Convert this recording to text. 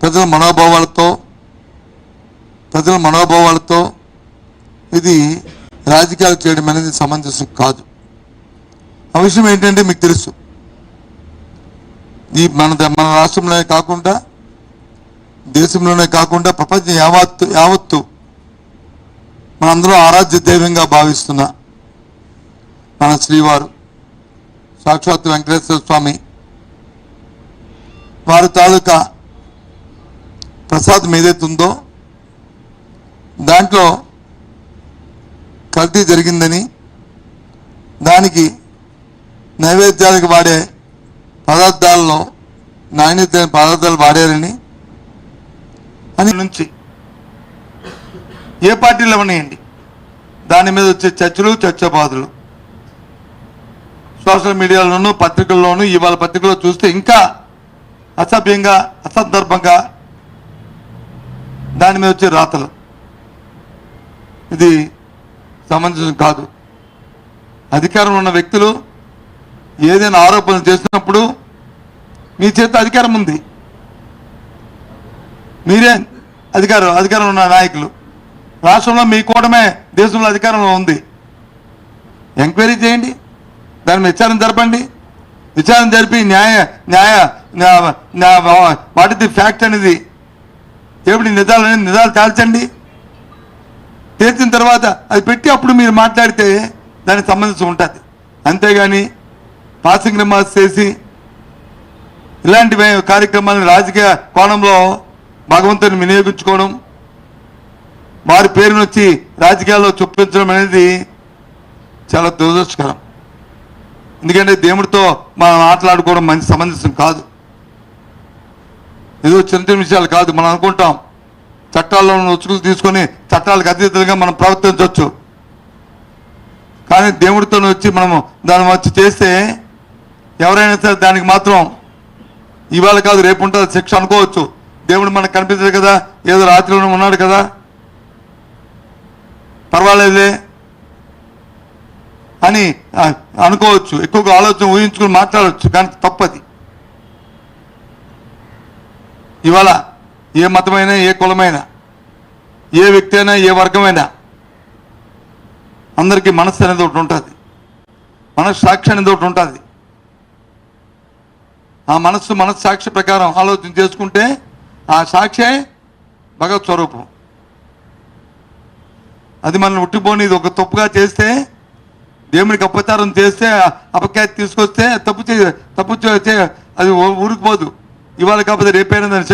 ప్రజల మనోభావాలతో ఇది రాజకీయాలు చేయడం అనేది సమంజసం కాదు. ఆ విషయం ఏంటంటే మీకు తెలుసు, ఈ మన రాష్ట్రంలోనే కాకుండా దేశంలోనే కాకుండా ప్రపంచం యావత్తు మనందరూ ఆరాధ్య దైవంగా భావిస్తున్న మన శ్రీవారు సాక్షాత్ వెంకటేశ్వర స్వామి వారి తాలూకా ప్రసాదం ఏదైతుందో దాంట్లో కల్తీ జరిగిందని, దానికి నైవేద్యాలకు వాడే పదార్థాల్లో నాణ్యత పదార్థాలు వాడారని అని నుంచి ఏ పార్టీలో ఉన్నాయండి దాని మీద వచ్చే చర్చబాదులు సోషల్ మీడియాలోనూ పత్రికల్లోనూ ఇవాళ పత్రికల్లో చూస్తే ఇంకా అసభ్యంగా అసందర్భంగా దాని మీద వచ్చే రాతలు ఇది సమంజసం కాదు. అధికారంలో ఉన్న వ్యక్తులు ఏదైనా ఆరోపణలు చేసినప్పుడు మీ చేత అధికారం ఉంది, మీరే అధికారం ఉన్న నాయకులు, రాష్ట్రంలో మీ కూటమే దేశంలో అధికారంలో ఉంది. ఎంక్వైరీ చేయండి, దాని మీద విచారణ జరిపి వాట్ ఇస్ ది ఫ్యాక్ట్ అనేది ఏమిటి నిజాలు తేల్చండి. తేల్చిన తర్వాత అది పెట్టి అప్పుడు మీరు మాట్లాడితే దానికి సంబంధించి ఉంటుంది. అంతేగాని పాసింగ్ రిమార్క్స్ చేసి ఇలాంటి కార్యక్రమాలను రాజకీయ కోణంలో భగవంతుని వినియోగించుకోవడం, వారి పేరును వచ్చి రాజకీయాల్లో చొప్పించడం అనేది చాలా దురదృష్టకరం. ఎందుకంటే దేవుడితో మనం మాట్లాడుకోవడం మంచి సమంజసం కాదు. ఏదో చిన్న విషయాలు కాదు. మనం అనుకుంటాం చట్టాల్లో ఉచ్చుకులు తీసుకొని చట్టాలకు అతీతంగా మనం ప్రవర్తించవచ్చు, కానీ దేవుడితో వచ్చి మనము దాన్ని వచ్చి చేస్తే ఎవరైనా సరే దానికి మాత్రం ఇవాళ కాదు రేపు ఉంటుంది శిక్ష అనుకోవచ్చు. దేవుడు మనకు కనిపించదు కదా, ఏదో రాత్రిలో ఉన్నాడు కదా, పర్వాలేదులే అని అనుకోవచ్చు, ఎక్కువగా ఆలోచన ఊహించుకుని మాట్లాడవచ్చు, కానీ తప్పది. ఇవాళ ఏ మతమైనా, ఏ కులమైనా, ఏ వ్యక్తి అయినా, ఏ వర్గమైనా అందరికీ మనస్సు అనేది ఒకటి ఉంటుంది, మనస్సాక్షి అనేది ఒకటి ఉంటుంది. ఆ మనస్సాక్షి ప్రకారం ఆలోచన చేసుకుంటే ఆ సాక్షే భగవత్ స్వరూపం. అది మనల్ని ఉట్టిపోని ఇది ఒక తప్పుగా చేస్తే, దేవునికి అపచారం చేస్తే, అపఖ్యాతి తీసుకొస్తే తప్పు అది ఊరికిపోదు. ఇవాళ కాకపోతే రేపైనా దాన్ని